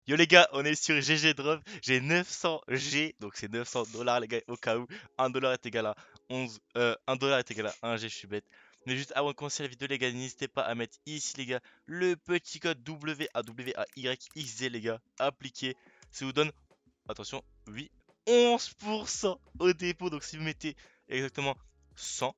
Yo les gars, on est sur GG Drop. J'ai 900 G, donc c'est 900 dollars les gars, au cas où 1 dollar est égal à 11, 1 dollar est égal à 1 G, je suis bête. Mais juste avant de commencer la vidéo les gars, n'hésitez pas à mettre ici les gars le petit code WAWAYXZ les gars, appliqué. Ça vous donne, attention, oui, 11% au dépôt. Donc si vous mettez exactement 100,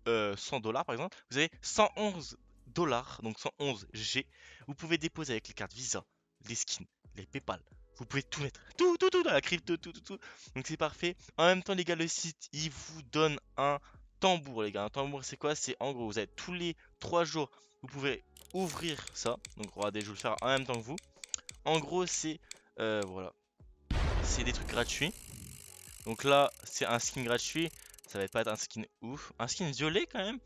100 dollars par exemple, vous avez 111 dollars, donc 111 G. Vous pouvez déposer avec les cartes Visa, les skins, les PayPal. Vous pouvez tout mettre, tout dans la crypto, tout. Donc c'est parfait. En même temps, les gars, le site, il vous donne un tambour, les gars. Un tambour, c'est quoi? C'est en gros, vous avez tous les 3 jours, vous pouvez ouvrir ça. Donc regardez, je vais le faire en même temps que vous. En gros, c'est voilà, c'est des trucs gratuits. Donc là, c'est un skin gratuit. Ça va pas être un skin ouf. Un skin violet quand même.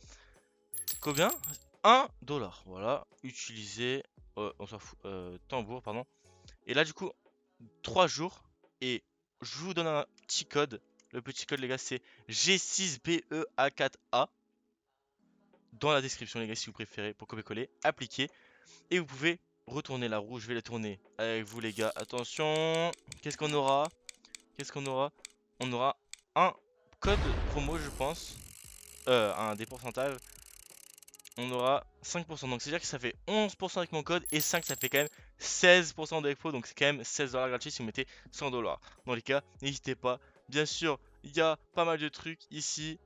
Combien? 1 dollar. Voilà. Utilisé. On s'en fout. Tambour, pardon. Et là, du coup, 3 jours. Et je vous donne un petit code. Le petit code, les gars, c'est G6BEA4A. Dans la description, les gars, si vous préférez, pour copier-coller. Appliquer. Et vous pouvez retourner la roue. Je vais la tourner avec vous, les gars. Attention. Qu'est-ce qu'on aura? Qu'est-ce qu'on aura? On aura un code promo, je pense. Un des pourcentages. On aura 5%. Donc c'est-à-dire que ça fait 11% avec mon code et 5 ça fait quand même 16% de expo. Donc c'est quand même 16 dollars gratuits si vous mettez 100 dollars. Dans les cas, n'hésitez pas. Bien sûr, il y a pas mal de trucs ici.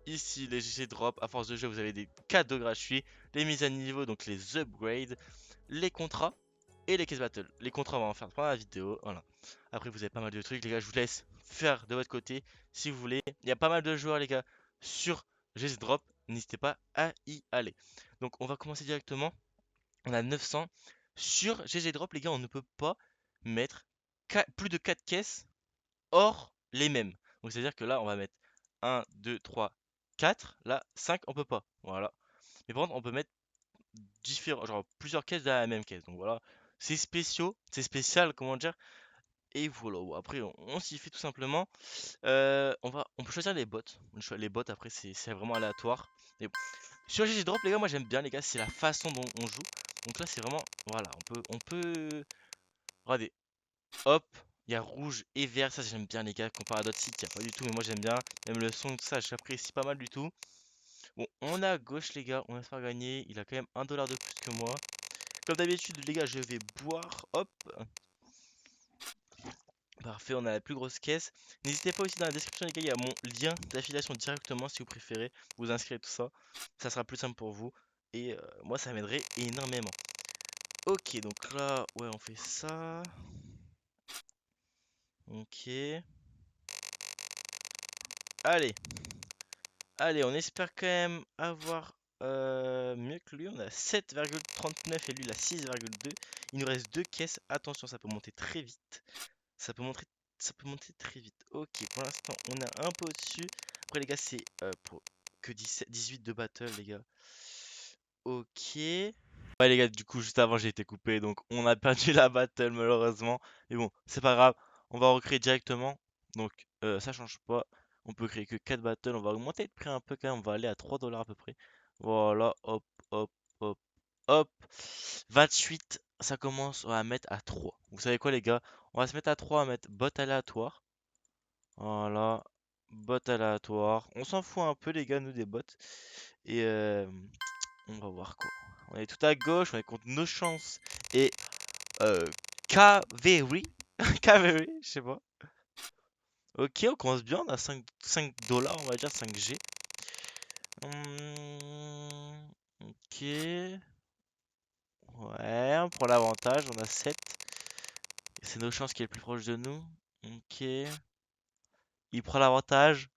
Ici, les GG Drop. À force de jeu, vous avez des cadeaux gratuits, les mises à niveau, donc les upgrades, les contrats et les caisse battle. Les contrats, on va en faire pendant la vidéo. Voilà. Après, vous avez pas mal de trucs, les gars. Je vous laisse faire de votre côté si vous voulez. Il y a pas mal de joueurs, les gars, sur GG Drop. N'hésitez pas à y aller. Donc, on va commencer directement. On a 900. Sur GG Drop, les gars, on ne peut pas mettre plus de 4 caisses hors les mêmes. Donc, c'est-à-dire que là, on va mettre 1, 2, 3, 4. Là, 5, on peut pas. Voilà. Mais par contre, on peut mettre différents, genre plusieurs caisses dans la même caisse. Donc voilà, c'est spéciaux, c'est spécial, comment dire. Et voilà, bon, après on s'y fait tout simplement. On peut choisir les bots. Les bots après c'est vraiment aléatoire. Et bon. Sur GG Drop les gars, moi j'aime bien les gars, c'est la façon dont on joue. Donc là c'est vraiment, voilà, on peut, regardez, hop, il y a rouge et vert, ça j'aime bien les gars, comparé à d'autres sites, il n'y a pas du tout, mais moi j'aime bien. Même le son, tout ça, j'apprécie pas mal du tout. Bon, on est à gauche les gars, on espère gagner. Il a quand même 1 dollar de plus que moi. Comme d'habitude, les gars, je vais boire. Hop. Parfait, on a la plus grosse caisse. N'hésitez pas aussi dans la description, les gars, il y a mon lien d'affiliation directement si vous préférez vous inscrire tout ça. Ça sera plus simple pour vous. Et moi, ça m'aiderait énormément. Ok, donc là, ouais, on fait ça. Ok. Allez. Allez, on espère quand même avoir mieux que lui. On a 7,39 et lui, il a 6,2. Il nous reste deux caisses. Attention, ça peut monter très vite. Ça peut monter, ça peut monter très vite. Ok, pour l'instant, on est un peu au-dessus. Après, les gars, c'est pour que 17, 18 de battle, les gars. Ok. Ouais, les gars, du coup, juste avant, j'ai été coupé. Donc, on a perdu la battle, malheureusement. Mais bon, c'est pas grave. On va recréer directement. Donc, ça change pas. On peut créer que 4 battles. On va augmenter le prix un peu quand même. On va aller à 3 dollars à peu près. Voilà, hop, hop, hop, hop. 28, ça commence, on va mettre à 3. Vous savez quoi, les gars? On va se mettre à 3, on va mettre bot aléatoire. Voilà, bot aléatoire. On s'en fout un peu, les gars, nous, des bots. Et on va voir quoi. On est tout à gauche, on est contre nos chances. Et Cavery. Cavery, je sais pas. Ok, on commence bien, on a 5 dollars, on va dire 5G. Ok. Ouais, on prend l'avantage, on a 7. C'est nos chances qui est le plus proche de nous. Ok. Il prend l'avantage.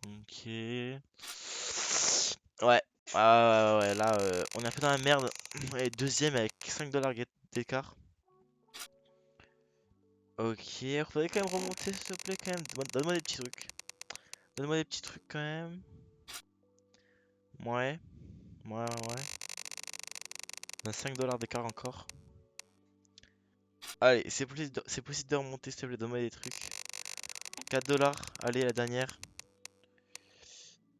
Ok. Ouais. Ouais, là, on est un peu dans la merde. Ouais, deuxième avec 5 dollars d'écart. Ok, il faudrait quand même remonter, s'il te plaît, quand même. Donne-moi des petits trucs. Donne-moi des petits trucs quand même. Ouais. Ouais. On a 5 dollars d'écart encore. Allez, c'est possible de remonter, s'il te plaît. Donne-moi des trucs. 4 dollars. Allez, la dernière.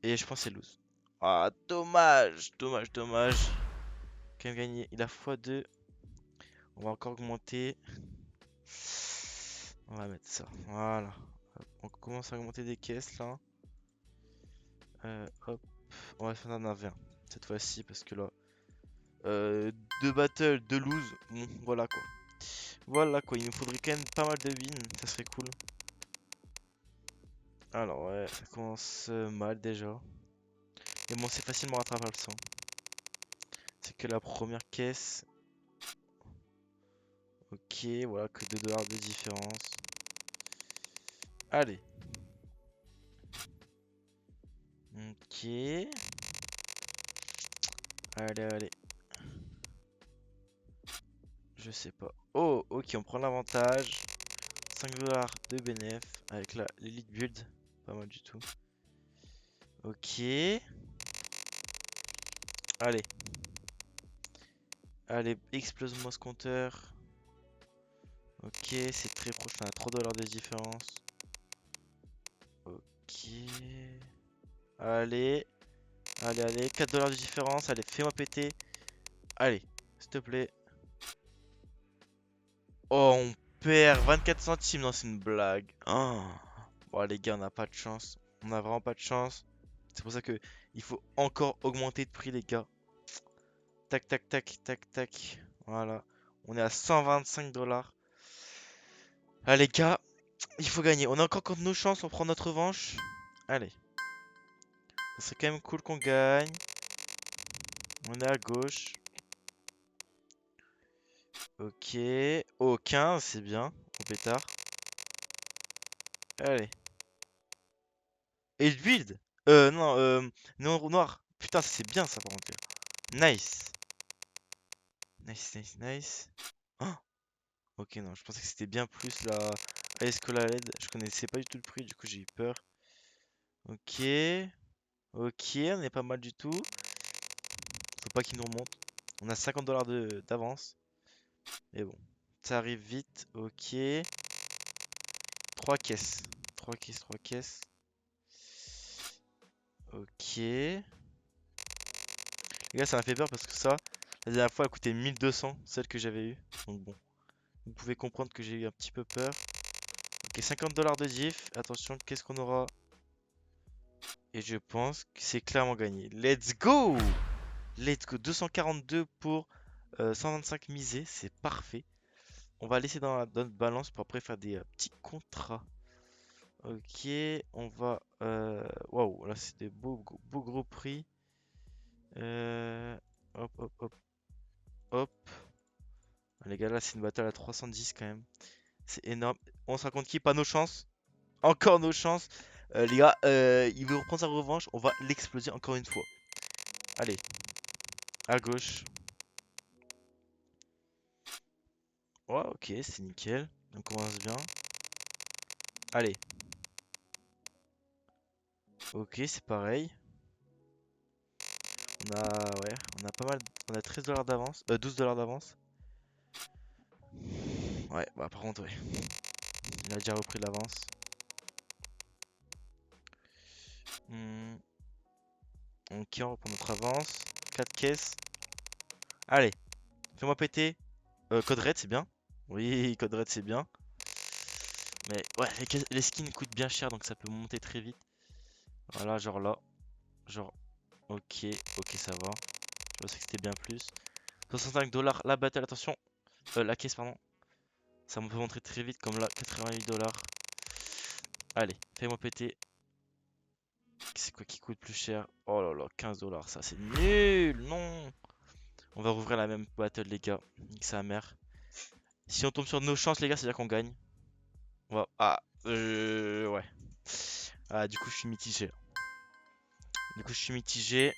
Et je pense que c'est lose. Ah, dommage. quand même gagner. Il a x2. On va encore augmenter. On va mettre ça. Voilà. Hop, on commence à augmenter des caisses là. Hop. On va faire un 1v1 cette fois-ci parce que là. 2 battles, 2 lose. Bon, voilà quoi. Voilà quoi. Il nous faudrait quand même pas mal de wins. Ça serait cool. Alors ouais, ça commence mal déjà. Mais bon, c'est facilement rattrapable ça. C'est que la première caisse. Ok, voilà, que 2 dollars de différence. Allez. Ok. Allez, allez. Je sais pas. Oh, ok, on prend l'avantage. 5 dollars de bénéf avec la l'élite build. Pas mal du tout. Ok. Allez. Allez, explose-moi ce compteur. Ok, c'est très proche, on a 3 dollars de différence. Ok. Allez. Allez, allez, 4 dollars de différence. Allez, fais-moi péter. Allez, s'il te plaît. Oh, on perd 24 centimes. Non, c'est une blague. Oh. Bon, les gars, on n'a pas de chance. On a vraiment pas de chance. C'est pour ça que il faut encore augmenter de prix, les gars. Tac, tac, tac, tac, tac. Voilà. On est à 125 dollars. Ah, les gars, il faut gagner. On a encore contre nos chances. On prend notre revanche. Allez. Ça serait quand même cool qu'on gagne. On est à gauche. Ok. Oh, 15, c'est bien. Au pétard. Allez. Et le build. Non, non, noir. Putain, c'est bien ça par contre. Nice. Nice, nice, nice. Oh, ok, non, je pensais que c'était bien plus la High School LED. Je connaissais pas du tout le prix, du coup j'ai eu peur. Ok. Ok, on est pas mal du tout. Faut pas qu'il nous remonte. On a 50 dollars d'avance. Mais bon, ça arrive vite. Ok. 3 caisses. 3 caisses, 3 caisses. Ok. Les gars, ça m'a fait peur parce que ça, la dernière fois, elle coûtait 1200, celle que j'avais eue. Donc bon, vous pouvez comprendre que j'ai eu un petit peu peur. Ok, 50 dollars de diff. Attention, qu'est-ce qu'on aura? Et je pense que c'est clairement gagné. Let's go! Let's go. 242 pour 125 misés. C'est parfait. On va laisser dans notre balance pour après faire des petits contrats. Ok, on va... Waouh, là c'est des beaux gros prix. Hop, hop, hop, hop. Les gars, là c'est une bataille à 310 quand même. C'est énorme. On se raconte qui? Pas nos chances. Encore nos chances. Les gars, il veut reprendre sa revanche. On va l'exploser encore une fois. Allez, à gauche. Ouais, ok, c'est nickel. On commence bien. Allez. Ok, c'est pareil. Ouais, on a pas mal. On a 13 dollars d'avance. 12 dollars d'avance. Ouais, bah par contre, ouais. Il a déjà repris de l'avance. Hmm, ok, on reprend notre avance. 4 caisses. Allez, fais-moi péter. Code red, c'est bien. Oui, code red, c'est bien. Mais ouais, les skins coûtent bien cher, donc ça peut monter très vite. Voilà, genre là. Genre, ok, ok, ça va. Je pensais que c'était bien plus. 65 dollars la battle, attention. La caisse, pardon. Ça me peut montrer très vite comme là, 88 dollars. Allez, fais-moi péter. C'est quoi qui coûte plus cher? Oh là là, 15 dollars, ça c'est nul, non. On va rouvrir la même battle, les gars. Nique sa mère. Si on tombe sur nos chances, les gars, c'est-à-dire qu'on gagne. Ah, ouais. Ah, du coup, je suis mitigé. Du coup, je suis mitigé.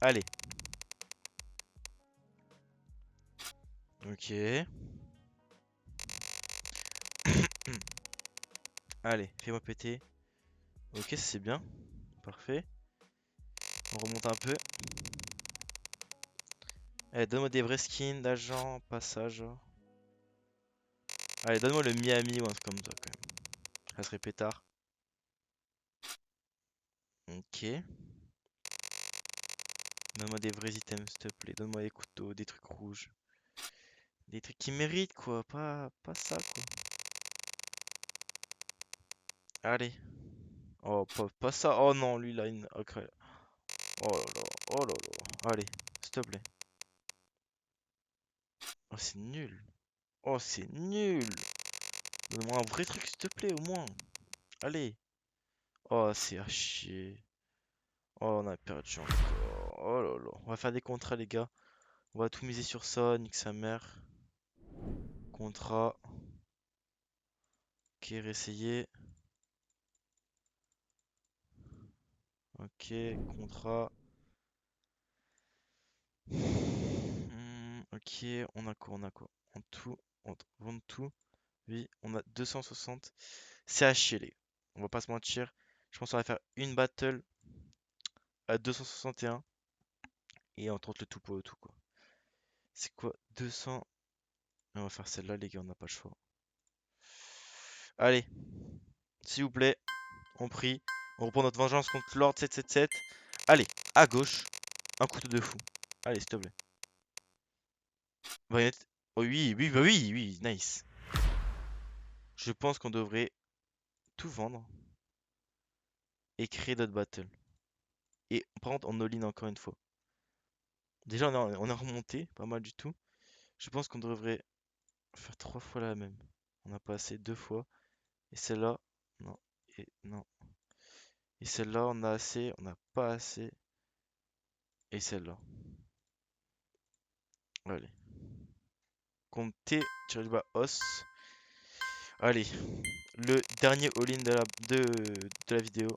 Allez. Ok. Allez, fais-moi péter. Ok, ça c'est bien. Parfait. On remonte un peu. Allez, donne-moi des vrais skins d'agent, passage. Allez, donne-moi le Miami ou un truc comme ça quand même. Ça serait pétard. Ok. Donne-moi des vrais items, s'il te plaît. Donne-moi des couteaux, des trucs rouges. Des trucs qui méritent, quoi. Pas ça, quoi. Allez. Oh, pas ça. Oh non, lui, là, une... ok. Oh là là. Oh là là. Allez, s'il te plaît. Oh, c'est nul. Oh, c'est nul. Donne-moi un vrai truc, s'il te plaît, au moins. Allez. Oh, c'est à chier. Oh, on a perdu encore. Oh là là. On va faire des contrats, les gars. On va tout miser sur ça, nique sa mère. Contrat. Ok, réessayer. Ok, contrat. Ok, on a quoi? On a quoi? En tout, on vend tout. Oui, on a 260. C'est à chier, les gars. On va pas se mentir. Je pense qu'on va faire une battle à 261. Et on tente le tout pour le tout, quoi. C'est quoi? 200. On va faire celle-là, les gars, on n'a pas le choix. Allez, s'il vous plaît, on prie. On reprend notre vengeance contre Lord 777. Allez, à gauche, un couteau de fou. Allez, s'il te plaît. Baïonnette. Oh oui, oui, bah oui, oui, nice. Je pense qu'on devrait tout vendre et créer d'autres battles. Et par contre, on all-in encore une fois. Déjà, on a remonté, pas mal du tout. Je pense qu'on devrait faire 3 fois la même. On a pas assez, 2 fois. Et celle-là, non. Et non. Et celle-là, on a assez, on n'a pas assez. Et celle-là. Allez. Comptez, tirez du bas, os. Allez. Le dernier all-in de la vidéo.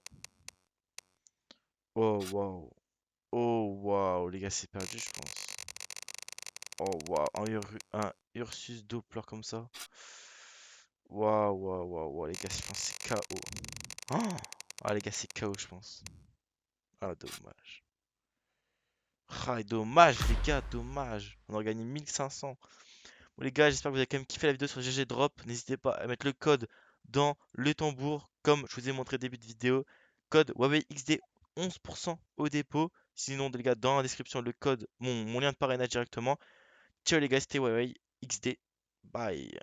Oh, waouh. Oh, waouh. Les gars, c'est perdu, je pense. Oh, waouh. Un Ursus Doppler comme ça. Waouh, waouh, waouh, waouh. Les gars, je pense que c'est KO. Oh ah, les gars, c'est KO, je pense. Ah, dommage. Ah, dommage, les gars, dommage. On a gagné 1500. Bon, les gars, j'espère que vous avez quand même kiffé la vidéo sur GG Drop. N'hésitez pas à mettre le code dans le tambour, comme je vous ai montré au début de vidéo. Code Huawei XD 11% au dépôt. Sinon, les gars, dans la description, le code, mon lien de parrainage directement. Ciao les gars, c'était Huawei XD. Bye.